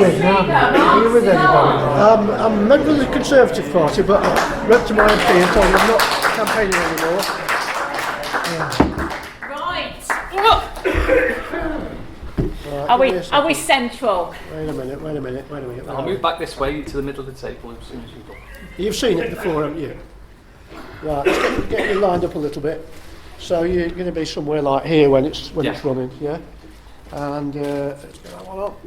with now? Are you with anybody? I'm a member of the Conservative Party, but I wrote to my MP and told him I'm not campaigning anymore. Right. Are we central? Wait a minute. I'll move back this way to the middle of the table as soon as you've got. You've seen it before, haven't you? Right, let's get you lined up a little bit. So you're going to be somewhere like here when it's running, yeah? And let's get that one up.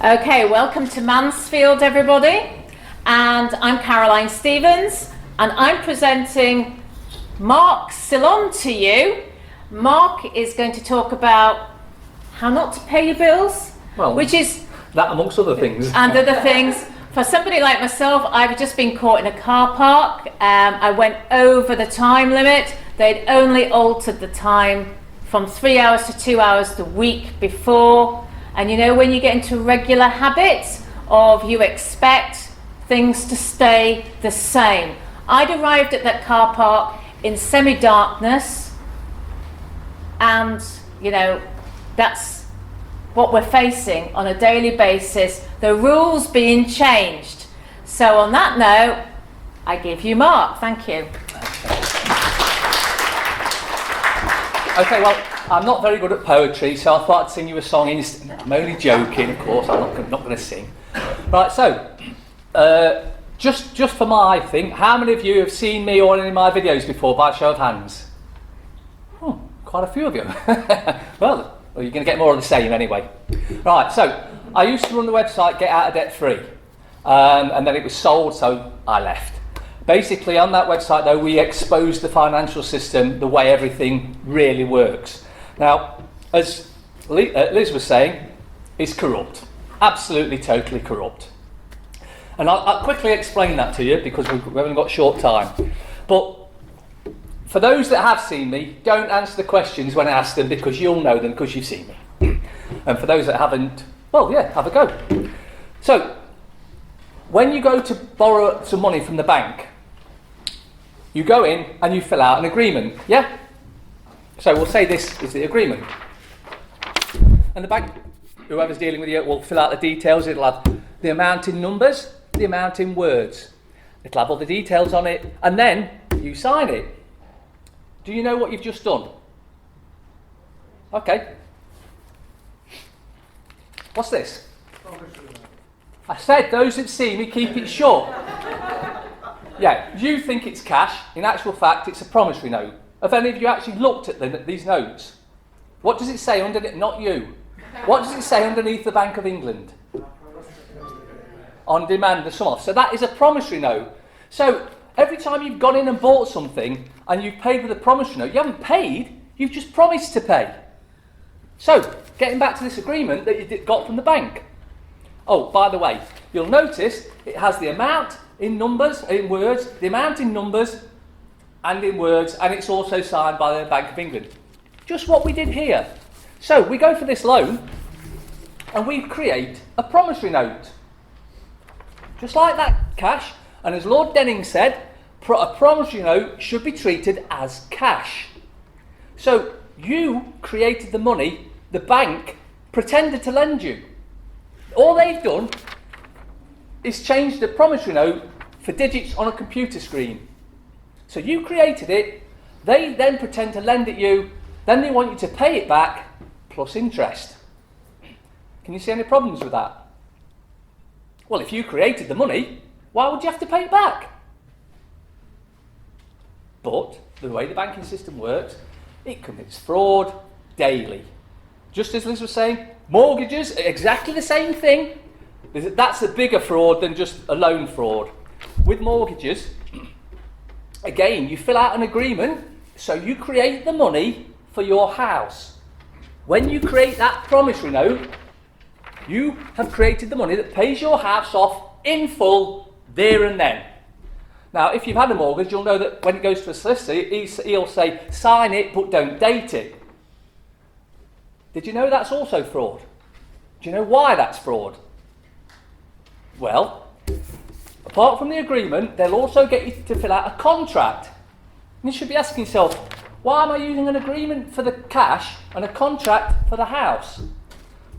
Okay, welcome to Mansfield, everybody. And I'm Caroline Stevens, and I'm presenting Mark Ceylon to you. Mark is going to talk about how not to pay your bills, which is that amongst other things. And other things. For somebody like myself, I've just been caught in a car park. I went over the time limit. They'd only altered the time from 3 hours to 2 hours the week before. And you know, when you get into regular habits of you expect things to stay the same. I'd arrived at that car park in semi-darkness, and you know, that's what we're facing on a daily basis, the rules being changed. So on that note, I give you Mark. Thank you. Okay, well, I'm not very good at poetry, so I thought I'd sing you a song. I'm only joking, of course. I'm not going to sing. Right, so just for my thing, how many of you have seen me or any of my videos before by show of hands? Quite a few of you. Well, you're going to get more of the same anyway. Right, so I used to run the website Get Out of Debt Free, and then it was sold, so I left. Basically, on that website, though, we exposed the financial system, the way everything really works. Now, as Liz was saying, it's corrupt. Absolutely, totally corrupt. And I'll quickly explain that to you because we've only got short time. But for those that have seen me, don't answer the questions when I ask them because you'll know them because you've seen me. And for those that haven't, well, yeah, have a go. So, when you go to borrow some money from the bank, you go in and you fill out an agreement, yeah? So we'll say this is the agreement. And the bank, whoever's dealing with you, will fill out the details. It'll have the amount in numbers, the amount in words. It'll have all the details on it, and then you sign it. Do you know what you've just done? Okay. What's this? I said those that see me keep it short. Yeah, you think it's cash. In actual fact, it's a promissory note. Have any of you actually looked at these notes? What does it say underneath? Not you. What does it say underneath the Bank of England? On demand, the sum off. So that is a promissory note. So every time you've gone in and bought something and you've paid with a promissory note, you haven't paid, you've just promised to pay. So, getting back to this agreement that you got from the bank. Oh, by the way, you'll notice it has the amount in numbers, in words, the amount in numbers and in words, and it's also signed by the Bank of England. Just what we did here. So we go for this loan and we create a promissory note. Just like that cash, and as Lord Denning said, a promissory note should be treated as cash. So you created the money, the bank pretended to lend you. All they've done is change the promissory note for digits on a computer screen. So you created it, they then pretend to lend it you, then they want you to pay it back plus interest. Can you see any problems with that? Well, if you created the money, why would you have to pay it back? But the way the banking system works, it commits fraud daily. Just as Liz was saying, mortgages, exactly the same thing. That's a bigger fraud than just a loan fraud. With mortgages, again, you fill out an agreement, so you create the money for your house. When you create that promissory note, you have created the money that pays your house off in full there and then. Now, if you've had a mortgage, you'll know that when it goes to a solicitor, he'll say, sign it, but don't date it. Did you know that's also fraud? Do you know why that's fraud? Well, apart from the agreement, they'll also get you to fill out a contract. And you should be asking yourself, why am I using an agreement for the cash and a contract for the house?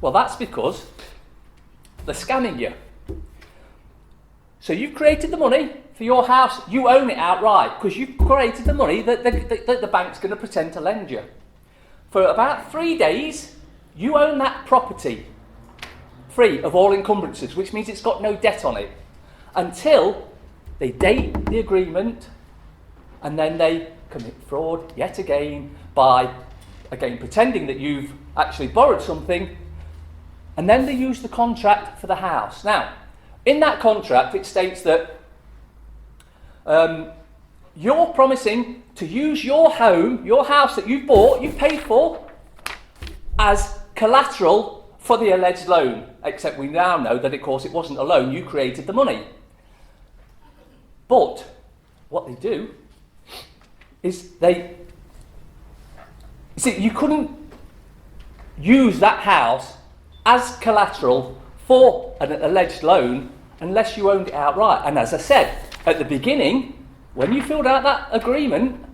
Well, that's because they're scamming you. So you've created the money for your house, you own it outright, because you've created the money that the bank's going to pretend to lend you. For about 3 days, you own that property, free of all encumbrances, which means it's got no debt on it, until they date the agreement, and then they commit fraud yet again by, again, pretending that you've actually borrowed something, and then they use the contract for the house. Now, in that contract, it states that you're promising to use your home, your house that you've bought, you've paid for, as collateral for the alleged loan. Except we now know that, of course, it wasn't a loan, you created the money. But what they do is you couldn't use that house as collateral for an alleged loan unless you owned it outright. And as I said at the beginning, when you filled out that agreement,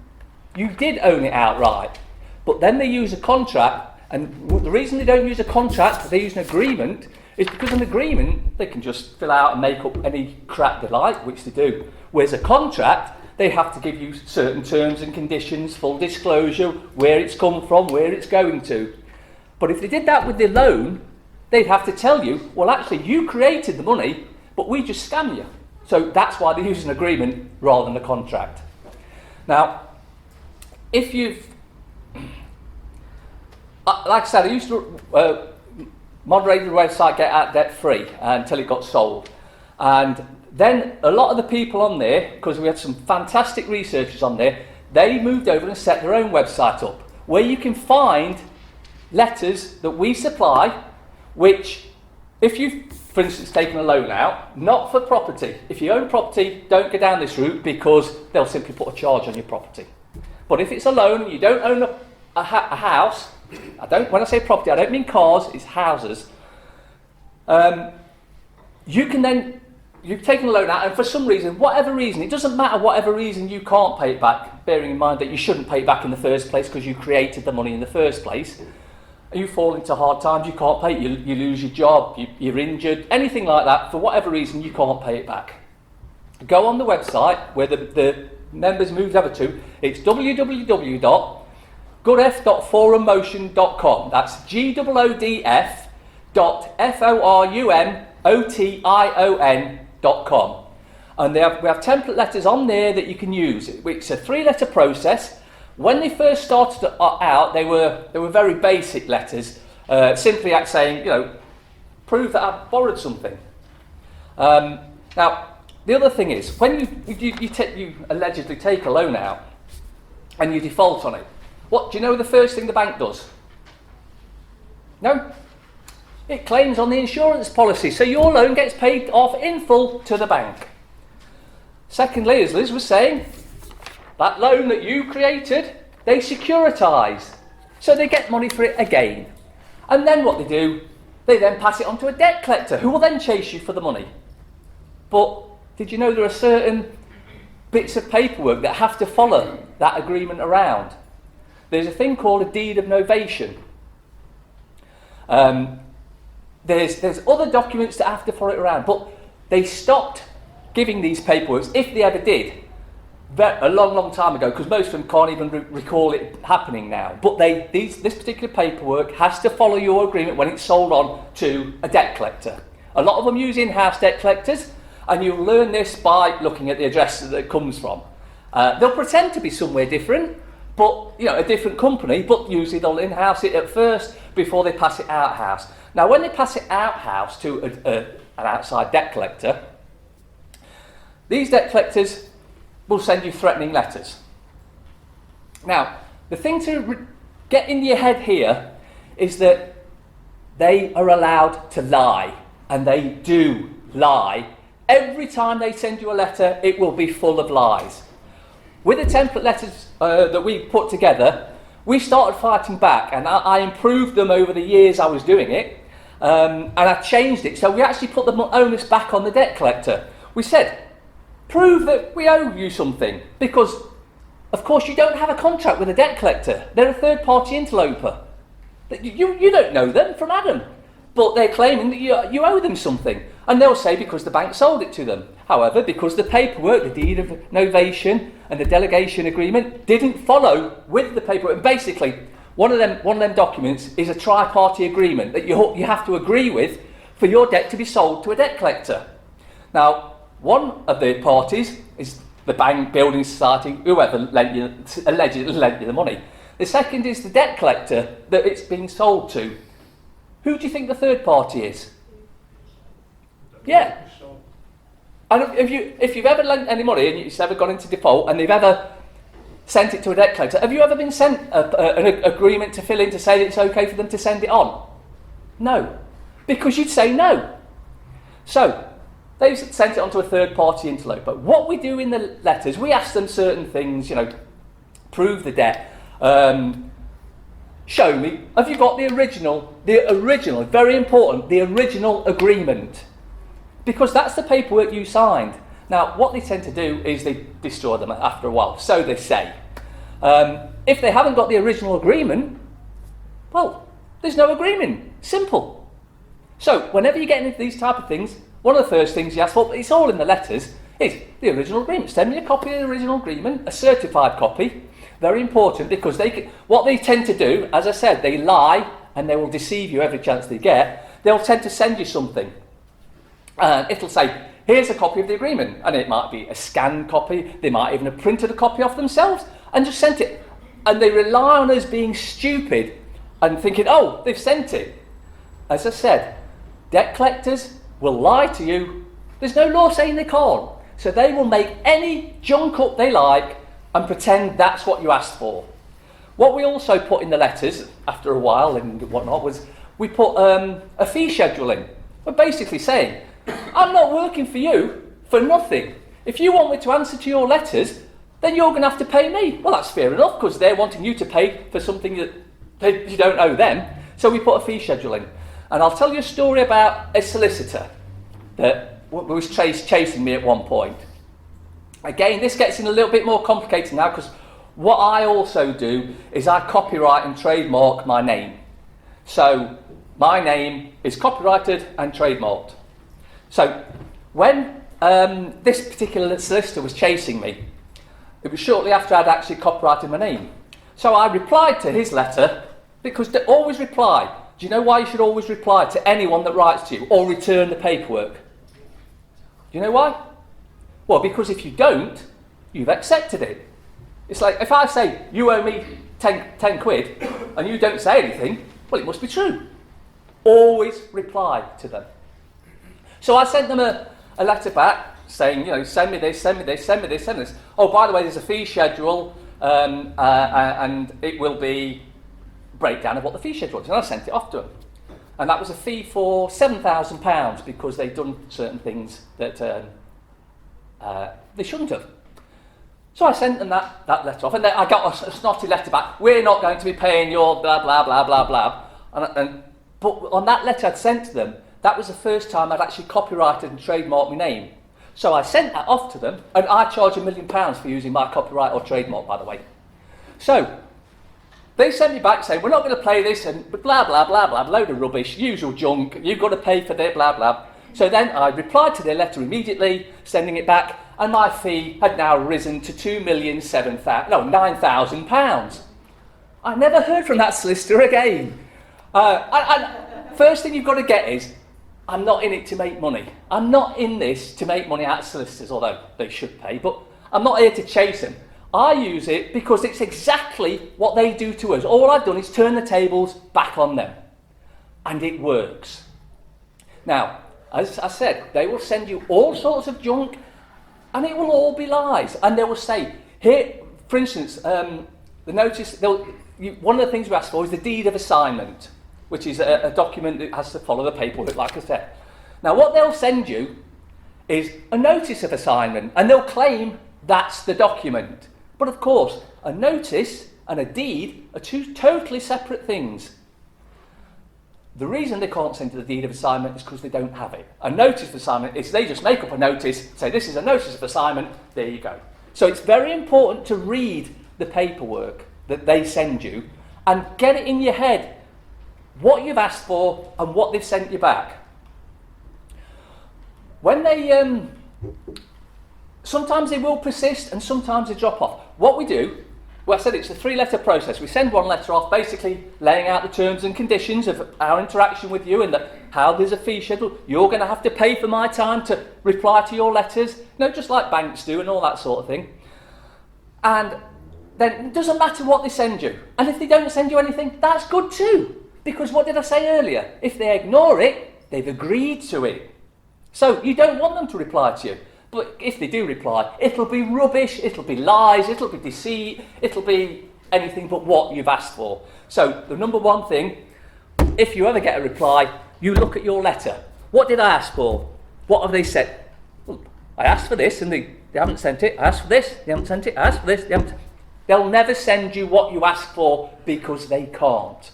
you did own it outright. But then they use a contract, and the reason they don't use a contract, they use an agreement, is because an agreement they can just fill out and make up any crap they like, which they do. Whereas a contract, they have to give you certain terms and conditions, full disclosure, where it's come from, where it's going to. But if they did that with the loan, they'd have to tell you, well, actually, you created the money, but we just scam you. So that's why they use an agreement rather than a contract. Now, if you've, like I said, I used to moderate the website Get Out Debt Free until it got sold. And then a lot of the people on there, because we had some fantastic researchers on there, they moved over and set their own website up, where you can find letters that we supply, which, if you've, for instance, taken a loan out, not for property. If you own property, don't go down this route, because they'll simply put a charge on your property. But if it's a loan and you don't own a house, when I say property, I don't mean cars, it's houses. You can then, you've taken a loan out, and for some reason, whatever reason, it doesn't matter whatever reason you can't pay it back, bearing in mind that you shouldn't pay it back in the first place because you created the money in the first place. You fall into hard times, you can't pay it, you lose your job, you're injured, anything like that, for whatever reason you can't pay it back. Go on the website where the members moved over to, it's www.goodf.forummotion.com. That's GOODF.FORUMOTION.com. And we have template letters on there that you can use. It's a 3-letter process. When they first started out, they were very basic letters, simply saying, prove that I've borrowed something. Now, the other thing is, when you allegedly take a loan out and you default on it, what do you know the first thing the bank does? No? It claims on the insurance policy, so your loan gets paid off in full to the bank. Secondly, as Liz was saying, that loan that you created, they securitise, so they get money for it again. And then what they do, they then pass it on to a debt collector, who will then chase you for the money. But did you know there are certain bits of paperwork that have to follow that agreement around? There's a thing called a deed of novation. There's other documents that have to follow it around, but they stopped giving these paperwork, if they ever did, a long time ago, because most of them can't even recall it happening now. But this particular paperwork has to follow your agreement when it's sold on to a debt collector. A lot of them use in-house debt collectors, and you'll learn this by looking at the address that it comes from. They'll pretend to be somewhere different, but a different company, but usually they'll in-house it at first before they pass it out-house. Now, when they pass it out-house to an outside debt collector, these debt collectors will send you threatening letters. Now, the thing to get in your head here is that they are allowed to lie, and they do lie. Every time they send you a letter, it will be full of lies. With the template letters that we put together, we started fighting back, and I improved them over the years I was doing it, and I changed it. So we actually put the onus back on the debt collector. We said, prove that we owe you something, because Of course, you don't have a contract with a debt collector. They're a third-party interloper. You don't know them from Adam, but they're claiming that you owe them something. And they'll say because the bank sold it to them. However, because the paperwork, the deed of novation and the delegation agreement didn't follow with the paperwork. And basically, one of them documents is a tri-party agreement that you have to agree with for your debt to be sold to a debt collector. Now, one of the parties is the bank, building society, whoever allegedly lent you the money. The second is the debt collector that it's being sold to. Who do you think the third party is? Yeah. And if you've ever lent any money and it's ever gone into default and they've ever sent it to a debt collector, have you ever been sent an agreement to fill in to say that it's okay for them to send it on? No. Because you'd say no. So, they've sent it on to a third-party interloper. What we do in the letters, we ask them certain things, prove the debt. Show me, have you got the original, very important, the original agreement? Because that's the paperwork you signed. Now, what they tend to do is they destroy them after a while, so they say. If they haven't got the original agreement, well, there's no agreement. Simple. So, whenever you get into these type of things, one of the first things you ask for, it's all in the letters, is the original agreement. Send me a copy of the original agreement, a certified copy. Very important, because what they tend to do, as I said, they lie and they will deceive you every chance they get. They'll tend to send you something. It'll say, here's a copy of the agreement. And it might be a scanned copy. They might even have printed a copy off themselves and just sent it. And they rely on us being stupid and thinking, oh, they've sent it. As I said, debt collectors will lie to you. There's no law saying they can't. So they will make any junk up they like and pretend that's what you asked for. What we also put in the letters, after a while and whatnot, was we put a fee schedule in. We're basically saying, I'm not working for you for nothing. If you want me to answer to your letters, then you're going to have to pay me. Well, that's fair enough, because they're wanting you to pay for something that you don't owe them. So we put a fee schedule in. And I'll tell you a story about a solicitor that was chasing me at one point. Again, this gets in a little bit more complicated now, because what I also do is I copyright and trademark my name. So my name is copyrighted and trademarked. So when this particular solicitor was chasing me, it was shortly after I'd actually copyrighted my name. So I replied to his letter, because they always reply. Do you know why you should always reply to anyone that writes to you or return the paperwork? Do you know why? Well, because if you don't, you've accepted it. It's like if I say, you owe me 10 quid and you don't say anything, well, it must be true. Always reply to them. So I sent them a letter back saying, send me this, send me this, send me this, send me this. Oh, by the way, there's a fee schedule and it will be breakdown of what the fee schedule is. And I sent it off to them. And that was a fee for £7,000 because they'd done certain things that they shouldn't have. So I sent them that letter off, and then I got a snotty letter back. We're not going to be paying your blah, blah, blah, blah, blah. But on that letter I'd sent to them, that was the first time I'd actually copyrighted and trademarked my name. So I sent that off to them, and I charge £1 million for using my copyright or trademark, by the way. So they sent me back saying, we're not going to play this, and blah, blah, blah, blah, load of rubbish, usual junk, you've got to pay for their blah, blah. So then I replied to their letter immediately, sending it back, and my fee had now risen to £9,000. I never heard from that solicitor again. First thing you've got to get is, I'm not in it to make money. I'm not in this to make money out of solicitors, although they should pay, but I'm not here to chase them. I use it because it's exactly what they do to us. All I've done is turn the tables back on them. And it works. Now, as I said, they will send you all sorts of junk, and it will all be lies. And they will say, here, for instance, the notice, one of the things we ask for is the deed of assignment, which is a document that has to follow the paperwork, like I said. Now, what they'll send you is a notice of assignment, and they'll claim that's the document. But of course, a notice and a deed are two totally separate things. The reason they can't send you the deed of assignment is because they don't have it. A notice of assignment is they just make up a notice, say this is a notice of assignment, there you go. So it's very important to read the paperwork that they send you and get it in your head what you've asked for and what they've sent you back. When they, sometimes they will persist and sometimes they drop off. What we do, well, I said it's a 3-letter process. We send one letter off basically laying out the terms and conditions of our interaction with you and that how there's a fee schedule. You're going to have to pay for my time to reply to your letters, just like banks do and all that sort of thing. And then it doesn't matter what they send you. And if they don't send you anything, that's good too. Because what did I say earlier? If they ignore it, they've agreed to it. So you don't want them to reply to you. But if they do reply, it'll be rubbish, it'll be lies, it'll be deceit, it'll be anything but what you've asked for. So the number one thing, if you ever get a reply, you look at your letter. What did I ask for? What have they said? Well, I asked for this and they haven't sent it. I asked for this, they haven't sent it. I asked for this, they haven't. They'll never send you what you asked for because they can't.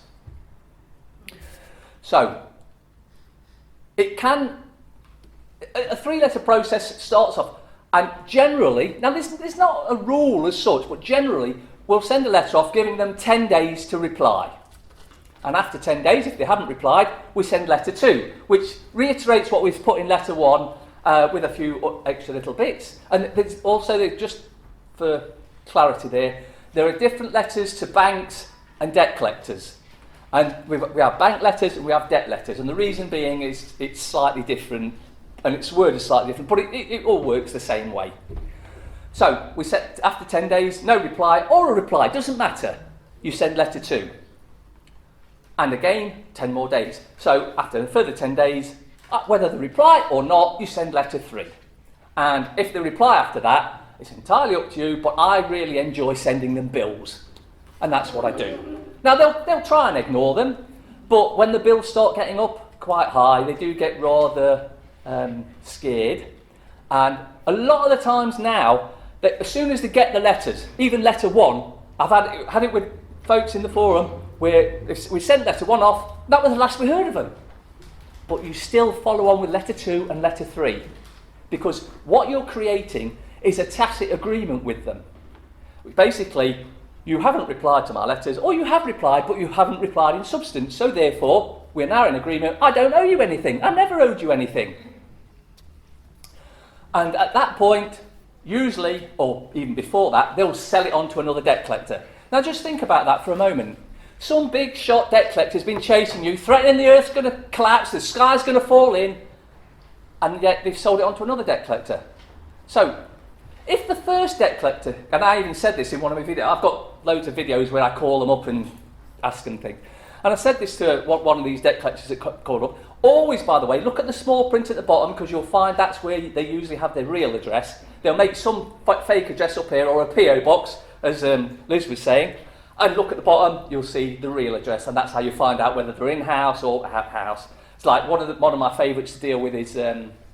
So, it can... A 3-letter process starts off, and generally, now there's not a rule as such, but generally we'll send a letter off giving them 10 days to reply. And after 10 days, if they haven't replied, we send letter 2, which reiterates what we've put in letter 1 with a few extra little bits. And there's also, just for clarity there are different letters to banks and debt collectors. And we have bank letters and we have debt letters, and the reason being is it's slightly different. And its word is slightly different, but it all works the same way. So we set after 10 days, no reply or a reply, doesn't matter. You send letter 2. And again, 10 more days. So after a further 10 days, whether they reply or not, you send letter 3. And if they reply after that, it's entirely up to you, but I really enjoy sending them bills. And that's what I do. Now, they'll try and ignore them, but when the bills start getting up quite high, they do get rather... scared, and a lot of the times now that as soon as they get the letters, even letter 1, I've had it with folks in the forum where if we sent letter 1 off, that was the last we heard of them, but you still follow on with letter 2 and letter 3 because what you're creating is a tacit agreement with them. Basically, you haven't replied to my letters, or you have replied but you haven't replied in substance, so therefore we're now in agreement. I don't owe you anything. I never owed you anything. And at that point, usually, or even before that, they'll sell it on to another debt collector. Now just think about that for a moment. Some big shot debt collector's been chasing you, threatening the earth's going to collapse, the sky's going to fall in, and yet they've sold it on to another debt collector. So, if the first debt collector, and I even said this in one of my videos, I've got loads of videos where I call them up and ask them things. And I said this to one of these debt collectors that called up. Always, by the way, look at the small print at the bottom because you'll find that's where they usually have their real address. They'll make some fake address up here or a PO box, as Liz was saying. And look at the bottom, you'll see the real address, and that's how you find out whether they're in-house or out-house. It's like one of my favourites to deal with is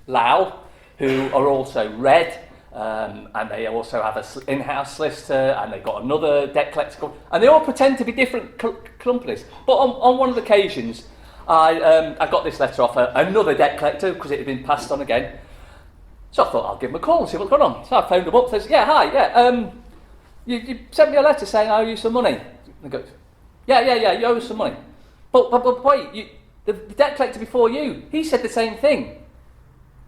Lau, who are also red. And they also have an in-house solicitor, and they've got another debt collector, and they all pretend to be different companies. But on one of the occasions, I got this letter off another debt collector because it had been passed on again. So I thought I'll give them a call and see what's going on. So I phoned them up. Says, "Yeah, hi, yeah. You sent me a letter saying I owe you some money." And they go, "Yeah, you owe us some money." But wait, the debt collector before you, he said the same thing.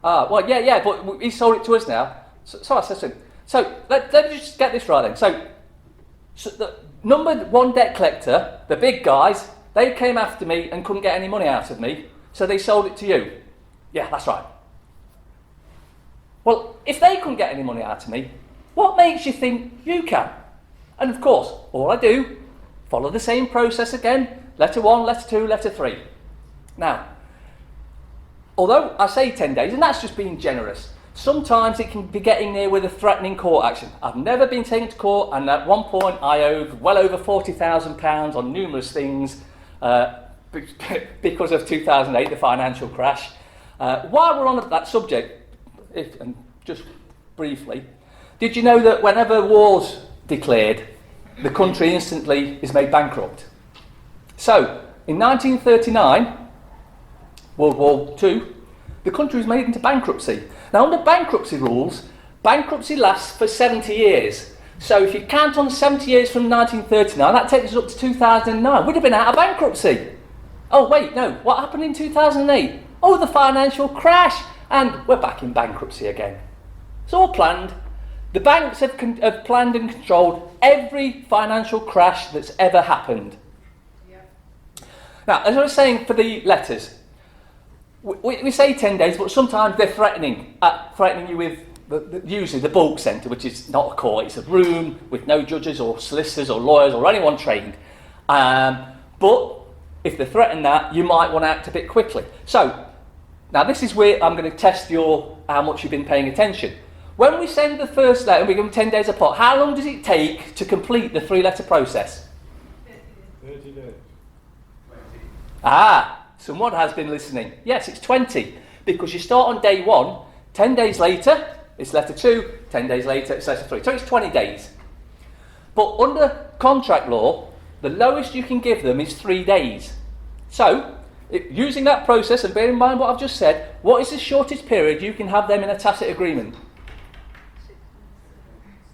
Well, yeah, but he sold it to us now. So I said to him, so let me just get this right then. So the number 1 debt collector, the big guys, they came after me and couldn't get any money out of me, so they sold it to you. Yeah, that's right. Well, if they couldn't get any money out of me, what makes you think you can? And of course, all I do, follow the same process again, letter 1, letter 2, letter 3. Now, although I say 10 days, and that's just being generous, sometimes it can be getting near with a threatening court action. I've never been taken to court, and at one point I owed well over £40,000 on numerous things because of 2008, the financial crash. While we're on that subject, and just briefly, did you know that whenever war's declared, the country instantly is made bankrupt? So, in 1939, World War II, the country was made into bankruptcy. Now, under bankruptcy rules, bankruptcy lasts for 70 years. So if you count on 70 years from 1939, that takes us up to 2009. We'd have been out of bankruptcy. Oh wait, no, what happened in 2008? Oh, the financial crash, and we're back in bankruptcy again. It's all planned. The banks have planned and controlled every financial crash that's ever happened. Now, as I was saying for the letters, we say 10 days, but sometimes they're threatening you with usually the bulk centre, which is not a court, it's a room with no judges or solicitors or lawyers or anyone trained. But if they threaten that, you might want to act a bit quickly. So, now this is where I'm going to test how much you've been paying attention. When we send the first letter, we give them 10 days apart, how long does it take to complete the 3-letter process? 30 days. Someone has been listening. Yes, it's 20, because you start on day 1, 10 days later, it's letter 2, 10 days later, it's letter 3. So it's 20 days. But under contract law, the lowest you can give them is 3 days. So, using that process, and bear in mind what I've just said, what is the shortest period you can have them in a tacit agreement?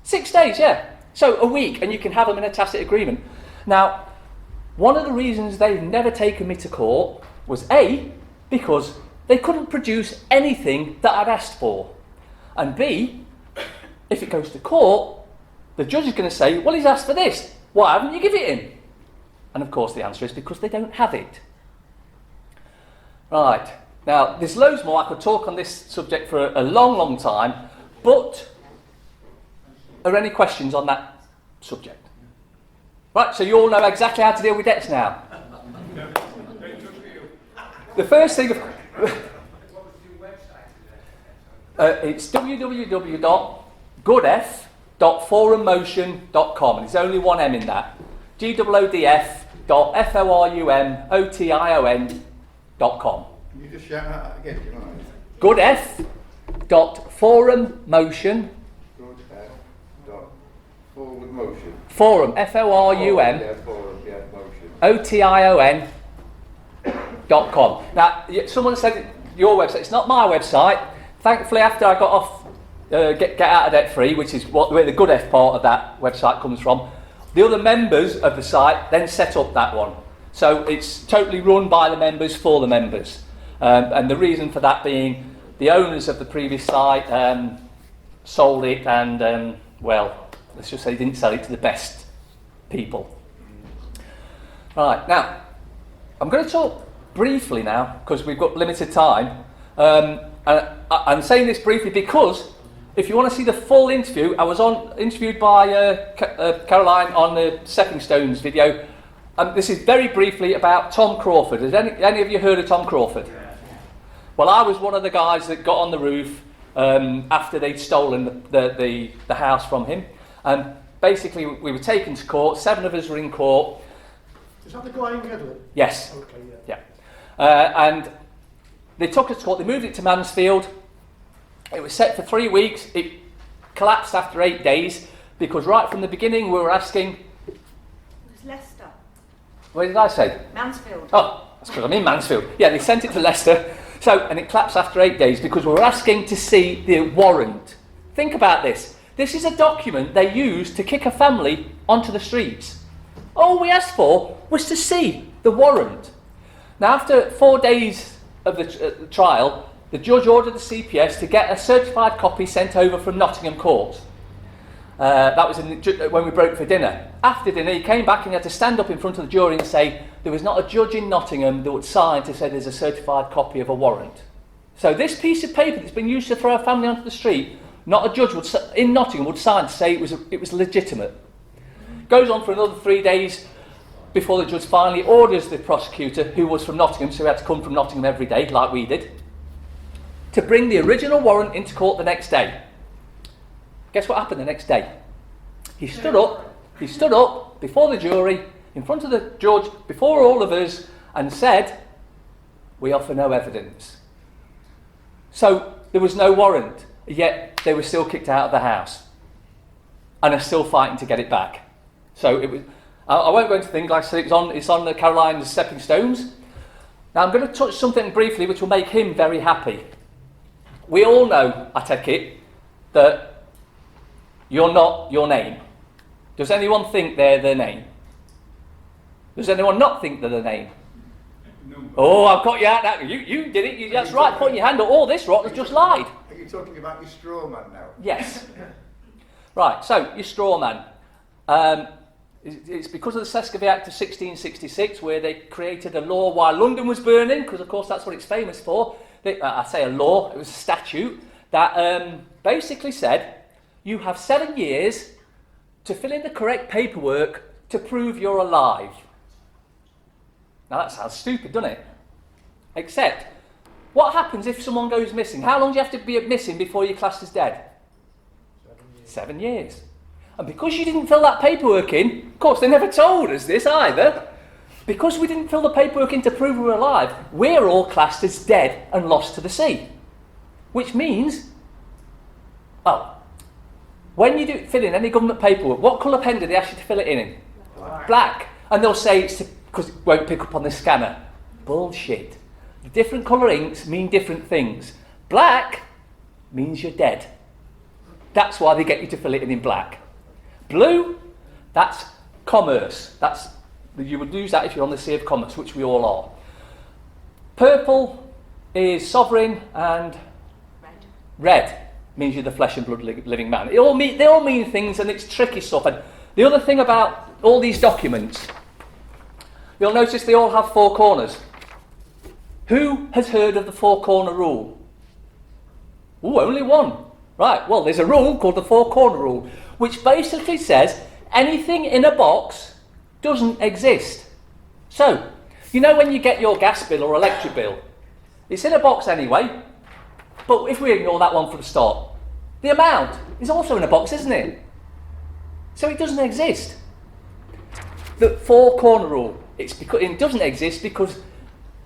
6 days, yeah. So a week, and you can have them in a tacit agreement. Now, one of the reasons they've never taken me to court was A, because they couldn't produce anything that I'd asked for. And B, if it goes to court, the judge is going to say, well, he's asked for this. Why haven't you given it him? And of course the answer is because they don't have it. Right. Now, there's loads more. I could talk on this subject for a long, long time, but are there any questions on that subject? Right, so you all know exactly how to deal with debts now. The first thing, it's www.goodf.forummotion.com, and there's only one M in that. goodf.forummotion.com. Can you just shout that again? Do you mind? goodf.forummotion. Forward motion. Forum, F-O-R-U-M. Yeah, forum, yeah, motion. O-T-I-O-N.com. Now, someone said your website. It's not my website. Thankfully, after I got off Get Out of Debt Free, which is where the Good F part of that website comes from, the other members of the site then set up that one. So it's totally run by the members for the members. And the reason for that being the owners of the previous site sold it and, well, let's just say they didn't sell it to the best people. Right, now, I'm going to talk briefly now, because we've got limited time. I'm saying this briefly because if you want to see the full interview, I was interviewed by Caroline on the Stepping Stones video. This is very briefly about Tom Crawford. Has any of you heard of Tom Crawford? Well, I was one of the guys that got on the roof after they'd stolen the house from him. And basically, we were taken to court. 7 of us were in court. Is that the guy in Gedley? Yes. Okay, Yeah. And they took us to court. They moved it to Mansfield. It was set for 3 weeks. It collapsed after 8 days because right from the beginning we were asking. It was Leicester. What did I say? Mansfield. Oh, that's because I'm in Mansfield. Yeah, they sent it to Leicester. And it collapsed after 8 days because we were asking to see the warrant. Think about this. This is a document they used to kick a family onto the streets. All we asked for was to see the warrant. Now, after 4 days of the trial, the judge ordered the CPS to get a certified copy sent over from Nottingham Court. That was when we broke for dinner. After dinner, he came back and he had to stand up in front of the jury and say there was not a judge in Nottingham that would sign to say there's a certified copy of a warrant. So this piece of paper that's been used to throw a family onto the street, not a judge in Nottingham would sign to say it was legitimate. Goes on for another 3 days before the judge finally orders the prosecutor, who was from Nottingham, so he had to come from Nottingham every day, like we did, to bring the original warrant into court the next day. Guess what happened the next day? He stood up before the jury, in front of the judge, before all of us, and said, "We offer no evidence." So there was no warrant, yet they were still kicked out of the house and are still fighting to get it back. So it was. I won't go into things, like I said, it's on the Caroline's Stepping Stones. Now I'm going to touch something briefly which will make him very happy. We all know, I take it, that you're not your name. Does anyone think they're the name? Does anyone not think they're the name? Oh, I've got you out now. You did it. That's right. Put your hand up. Oh, this rot has just lied. Are you talking about your straw man now? Yes. Right, so, your straw man. It's because of the Sescovy Act of 1666 where they created a law while London was burning, because of course that's what it's famous for. I say a law, it was a statute, that basically said you have 7 years to fill in the correct paperwork to prove you're alive. Now that sounds stupid, doesn't it? Except, what happens if someone goes missing? How long do you have to be missing before you're classed as dead? 7 years. And because you didn't fill that paperwork in, of course they never told us this either, because we didn't fill the paperwork in to prove we were alive, we're all classed as dead and lost to the sea. Which means, when you fill in any government paperwork, what colour pen do they ask you to fill it in? Black. And they'll say it's because it won't pick up on the scanner. Bullshit. The different colour inks mean different things. Black means you're dead. That's why they get you to fill it in black. Blue, that's commerce. You would use that if you're on the Sea of Commerce, which we all are. Purple is sovereign, and red means you're the flesh and blood living man. They all mean things, and it's tricky stuff. And the other thing about all these documents, you'll notice they all have 4 corners. Who has heard of the 4-corner rule? Ooh, only one. Right, well, there's a rule called the 4-corner rule, which basically says anything in a box doesn't exist. So, you know when you get your gas bill or electric bill, it's in a box anyway, but if we ignore that one for the start, the amount is also in a box, isn't it? So it doesn't exist. The 4-corner rule, it doesn't exist because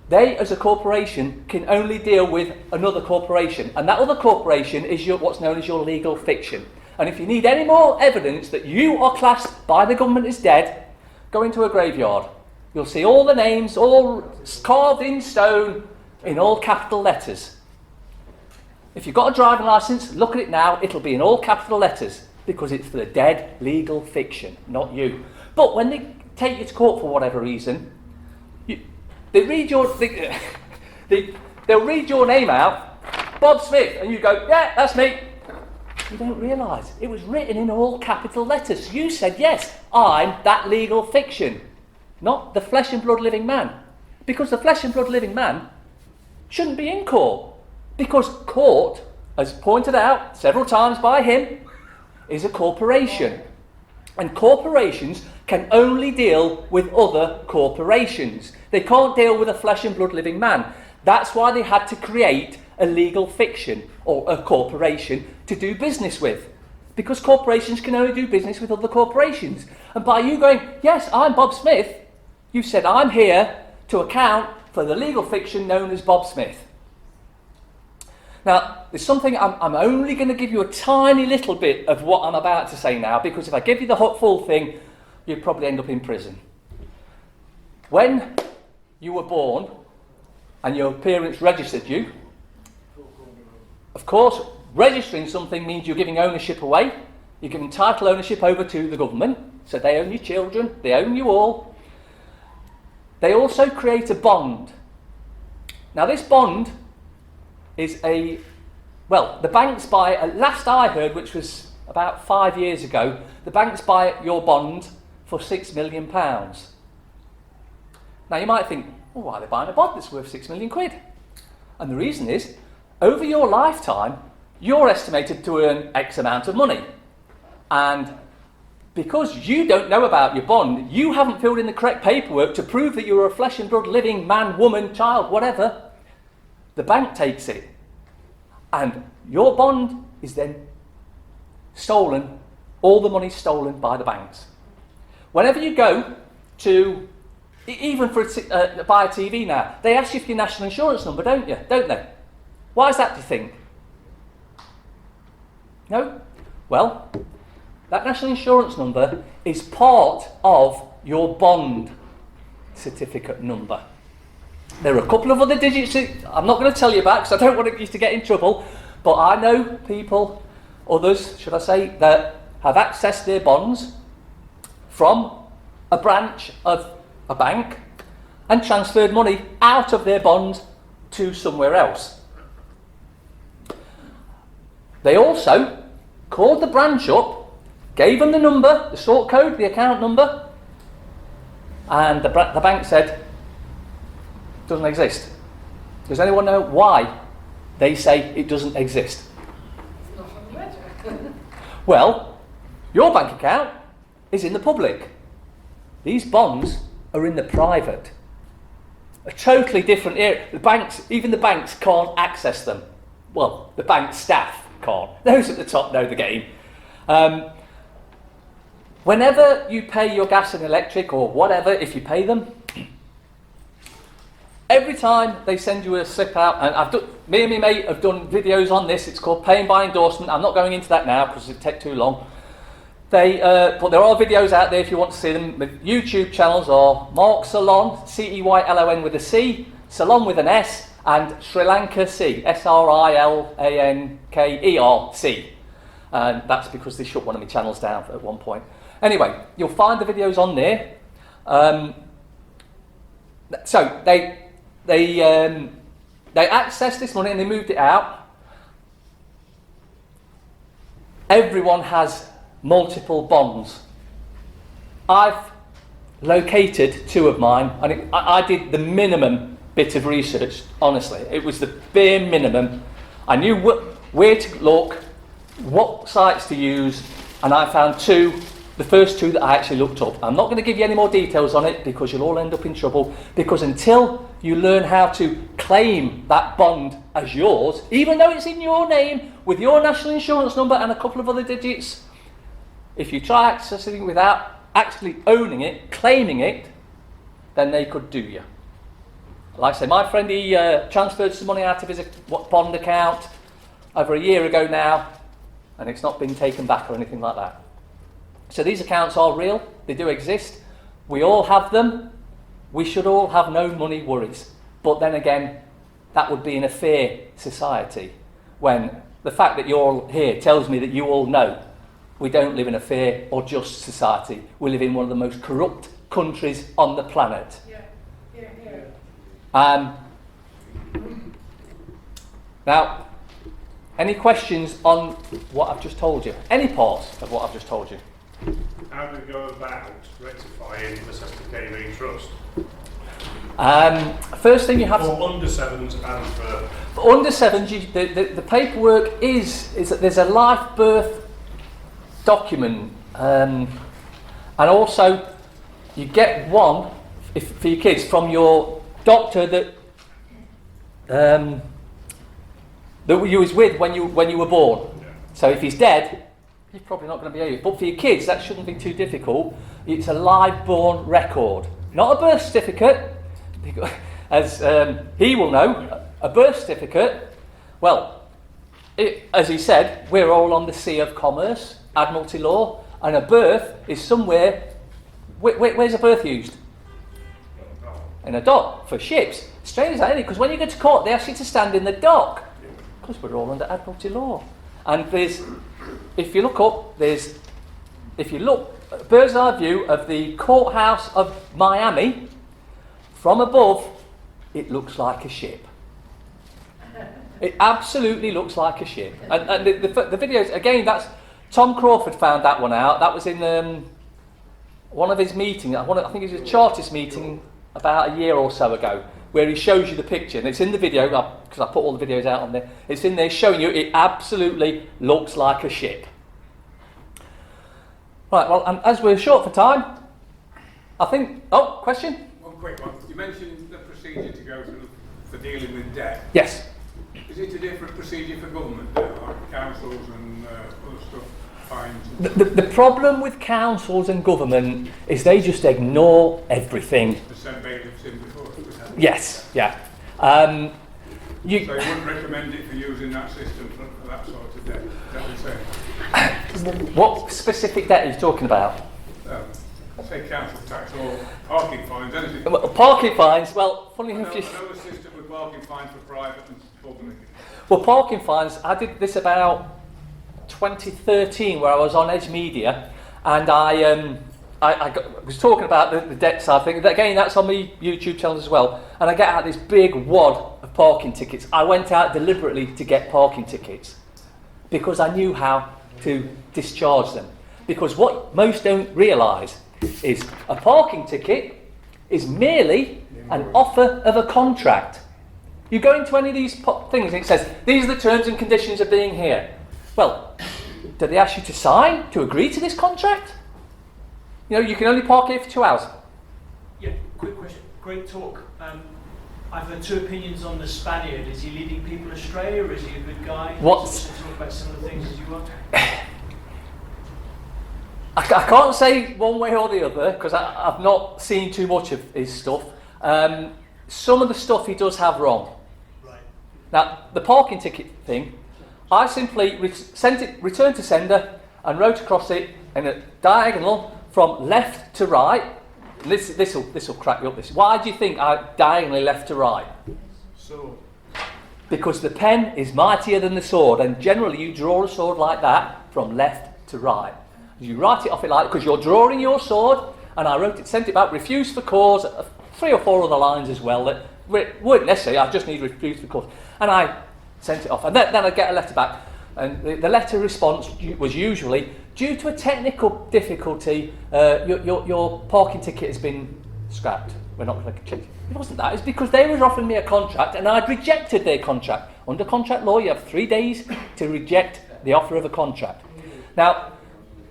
they, as a corporation, can only deal with another corporation. And that other corporation is what's known as your legal fiction. And if you need any more evidence that you are classed by the government as dead, go into a graveyard. You'll see all the names, all carved in stone, in all capital letters. If you've got a driving licence, look at it now, it'll be in all capital letters, because it's for the dead legal fiction, not you. But when they take you to court for whatever reason, they'll read your name out, Bob Smith, and you go, yeah, that's me. You don't realise it was written in all capital letters. You said, yes, I'm that legal fiction, not the flesh and blood living man. Because the flesh and blood living man shouldn't be in court. Because court, as pointed out several times by him, is a corporation. And corporations can only deal with other corporations. They can't deal with a flesh and blood living man. That's why they had to create a legal fiction or a corporation to do business with. Because corporations can only do business with other corporations. And by you going, yes, I'm Bob Smith, you said I'm here to account for the legal fiction known as Bob Smith. Now, there's something, I'm only going to give you a tiny little bit of what I'm about to say now, because if I give you the full thing, you'd probably end up in prison. When you were born and your parents registered you, of course, registering something means you're giving ownership away. You're giving title ownership over to the government, so they own your children, they own you all. They also create a bond. Now, this bond is the banks buy, last I heard, which was about 5 years ago, the banks buy your bond for £6 million. Now you might think, well, why are they buying a bond that's worth £6 million? And the reason is, over your lifetime, you're estimated to earn X amount of money. And because you don't know about your bond, you haven't filled in the correct paperwork to prove that you're a flesh and blood living man, woman, child, whatever, the bank takes it. And your bond is then stolen, all the money's stolen by the banks. Whenever you go to, even for buy a TV now, they ask you for your national insurance number, don't they? Why is that, do you think? No? Well, that national insurance number is part of your bond certificate number. There are a couple of other digits I'm not going to tell you about because I don't want you to get in trouble, but I know people, others, should I say, that have accessed their bonds from a branch of a bank and transferred money out of their bond to somewhere else. They also called the branch up, gave them the number, the sort code, the account number, and the bank said, doesn't exist. Does anyone know why they say it doesn't exist? Well, your bank account is in the public. These bonds are in the private. A totally different area. The banks, even the banks can't access them. Well, the bank staff can't. Those at the top know the game. Whenever you pay your gas and electric or whatever, if you pay them, every time they send you a slip out, and me and my mate have done videos on this, it's called paying by endorsement. I'm not going into that now because it'd take too long. But there are videos out there if you want to see them. The YouTube channels are Mark Ceylon, Ceylon with a C, Ceylon with an S, and Sri Lanka C, Srilankerc. And that's because they shut one of my channels down at one point. Anyway, you'll find the videos on there. So they accessed this money and they moved it out. Everyone has multiple bonds. I've located 2 of mine, and I did the minimum bit of research, honestly. It was the bare minimum. I knew where to look, what sites to use, and I found 2, the first 2 that I actually looked up. I'm not going to give you any more details on it because you'll all end up in trouble, because until you learn how to claim that bond as yours, even though it's in your name, with your national insurance number and a couple of other digits, if you try accessing it without actually owning it, claiming it, then they could do you. Like I say, my friend, he transferred some money out of his bond account over a year ago now, and it's not been taken back or anything like that. So these accounts are real, they do exist, we all have them, we should all have no money worries. But then again, that would be in a fair society, when the fact that you're all here tells me that you all know we don't live in a fair or just society. We live in one of the most corrupt countries on the planet. Now, any questions on what I've just told you? Any parts of what I've just told you? How do we go about rectifying the Cesticavine Trust? First thing you have for under 7s and for under 7s, the paperwork is that there's a life birth document, and also you get one for your kids from your doctor that you was with when you were born. Yeah. So if he's dead, he's probably not going to be able. But for your kids, that shouldn't be too difficult. It's a live born record, not a birth certificate, as he will know. A birth certificate, well, as he said, we're all on the sea of commerce, Admiralty law, and a birth is somewhere. Where's a birth used? In a dock for ships. Strange as that, isn't it? Because when you go to court, they ask you to stand in the dock, because we're all under Admiralty law. And if you look bird's eye view of the courthouse of Miami, from above, it looks like a ship. It absolutely looks like a ship. And the videos, again, that's Tom Crawford found that one out. That was in one of his meetings. I think it was a Chartist meeting about a year or so ago, where he shows you the picture. And it's in the video, because I put all the videos out on there. It's in there showing you it absolutely looks like a ship. Right, well, and as we're short for time, I think... Oh, question? One quick one. You mentioned the procedure to go through for dealing with debt. Yes. Is it a different procedure for government, like councils and other stuff, fines? The problem with councils and government is they just ignore everything. The same bailiffs in before? Yes, yeah. So you wouldn't recommend it for using that system for that sort of debt? Is that what you're saying? What specific debt are you talking about? Say council tax or parking fines, anything. Well, parking fines, well, funny enough... I know a system with parking fines for private and public. Well, parking fines, I did this about 2013, where I was on Edge Media, and I was talking about the debt side thing. Again, that's on my YouTube channel as well. And I get out this big wad of parking tickets. I went out deliberately to get parking tickets because I knew how to discharge them. Because what most don't realise is a parking ticket is merely an offer of a contract. You go into any of these things and it says, these are the terms and conditions of being here. Well, do they ask you to sign, to agree to this contract? You know, you can only park here for 2 hours. Yeah, quick question. Great talk. I've heard two opinions on the Spaniard. Is he leading people astray or is he a good guy? What's... Talk about similar things as you are. I can't say one way or the other because I've not seen too much of his stuff. Some of the stuff he does have wrong. Right. Now, the parking ticket thing, I simply returned to sender and wrote across it in a diagonal from left to right. And this will crack you up. Why do you think I diagonally left to right? So. Because the pen is mightier than the sword, and generally you draw a sword like that from left to right. You write it off it like, because you're drawing your sword, and I sent it back, refuse for cause, 3 or 4 other lines as well that weren't necessary, I just need refuse for cause. And I sent it off, and then I get a letter back, and the letter response was usually, due to a technical difficulty, your parking ticket has been scrapped. We're not going to check. It wasn't that, it's because they were offering me a contract, and I'd rejected their contract. Under contract law, you have 3 days to reject the offer of a contract. Now,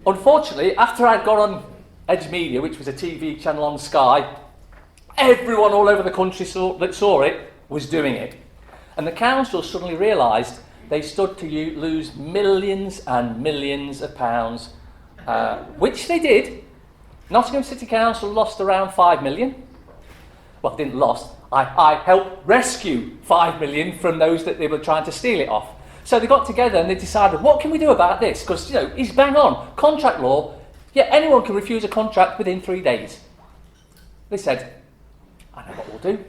unfortunately, after I'd got on Edge Media, which was a TV channel on Sky, everyone all over the country that saw it was doing it. And the council suddenly realised they stood to lose millions and millions of pounds, which they did. Nottingham City Council lost around 5 million. Well, didn't lost. I helped rescue 5 million from those that they were trying to steal it off. So they got together and they decided, what can we do about this? Because, you know, he's bang on. Contract law, yeah, anyone can refuse a contract within 3 days. They said, I know what we'll do.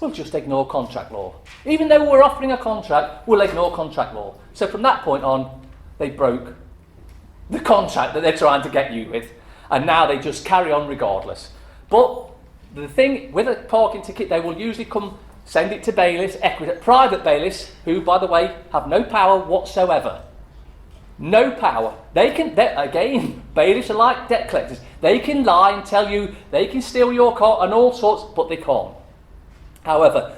We'll just ignore contract law. Even though we're offering a contract, we'll ignore contract law. So from that point on, they broke the contract that they're trying to get you with. And now they just carry on regardless. But the thing, with a parking ticket, they will usually come send it to bailiffs, private bailiffs, who, by the way, have no power whatsoever. No power. Again, bailiffs are like debt collectors. They can lie and tell you they can steal your car and all sorts, but they can't. However,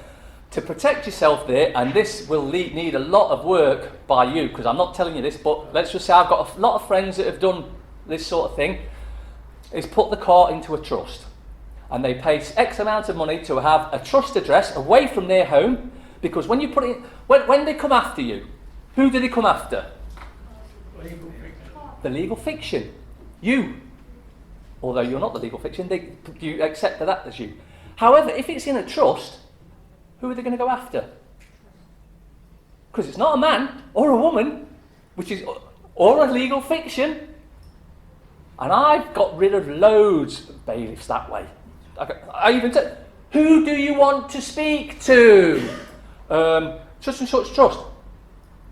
to protect yourself there, and this will need a lot of work by you, because I'm not telling you this, but let's just say I've got a lot of friends that have done this sort of thing, is put the car into a trust. And they pay X amount of money to have a trust address away from their home, because when you put it, when they come after you, who do they come after? The legal fiction. You. Although you're not the legal fiction, you accept that as you. However, if it's in a trust, who are they going to go after? Because it's not a man or a woman, or a legal fiction. And I've got rid of loads of bailiffs that way. I even said, who do you want to speak to? Such and such trust.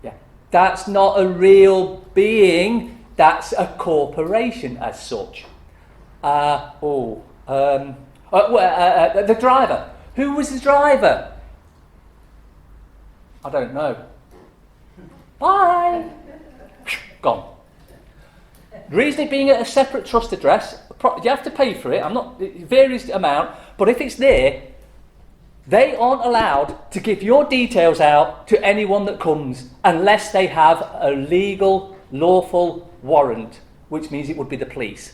Yeah, that's not a real being. That's a corporation as such. The driver. Who was the driver? I don't know. Bye. Gone. The reason it being at a separate trust address, you have to pay for it. It varies the amount, but if it's there, they aren't allowed to give your details out to anyone that comes unless they have a legal, lawful warrant, which means it would be the police.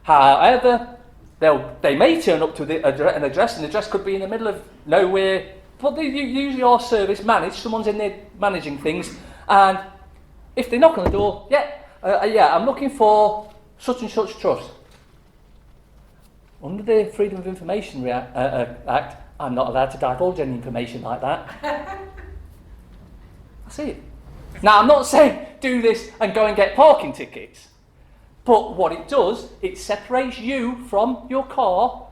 However, they may turn up to an address, and the address could be in the middle of nowhere, but they usually are service managed. Someone's in there managing things, and if they knock on the door, I'm looking for such and such trust. Under the Freedom of Information Act, I'm not allowed to divulge any information like that. I see it. Now, I'm not saying do this and go and get parking tickets. But what it does, it separates you from your car.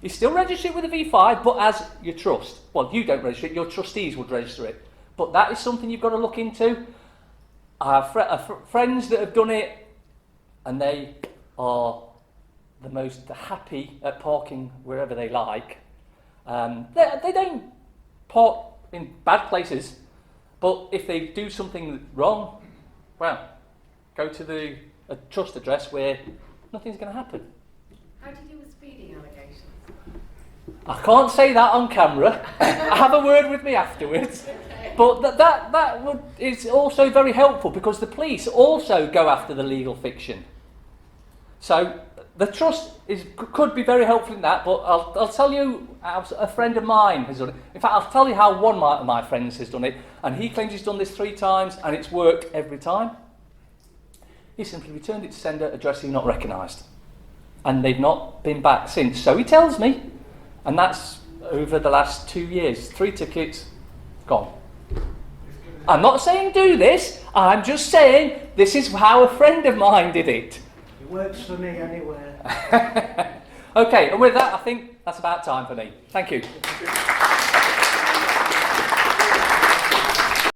You still register it with a V5, but as your trust. Well, you don't register it, your trustees would register it. But that is something you've got to look into. I have friends that have done it, and they are the most happy at parking wherever they like. They don't park in bad places, but if they do something wrong, well, go to a trust address where nothing's going to happen. How do you deal with speeding allegations? I can't say that on camera. Have a word with me afterwards. Okay. But that is also very helpful because the police also go after the legal fiction. So the trust could be very helpful in that, but I'll tell you how a friend of mine has done it. In fact, I'll tell you how one of my friends has done it, and he claims he's done this 3 times and it's worked every time. He simply returned it to sender, address he's not recognised. And they've not been back since. So he tells me, and that's over the last 2 years. 3 tickets, gone. I'm not saying do this, I'm just saying this is how a friend of mine did it. It works for me anywhere. Okay, and with that, I think that's about time for me. Thank you.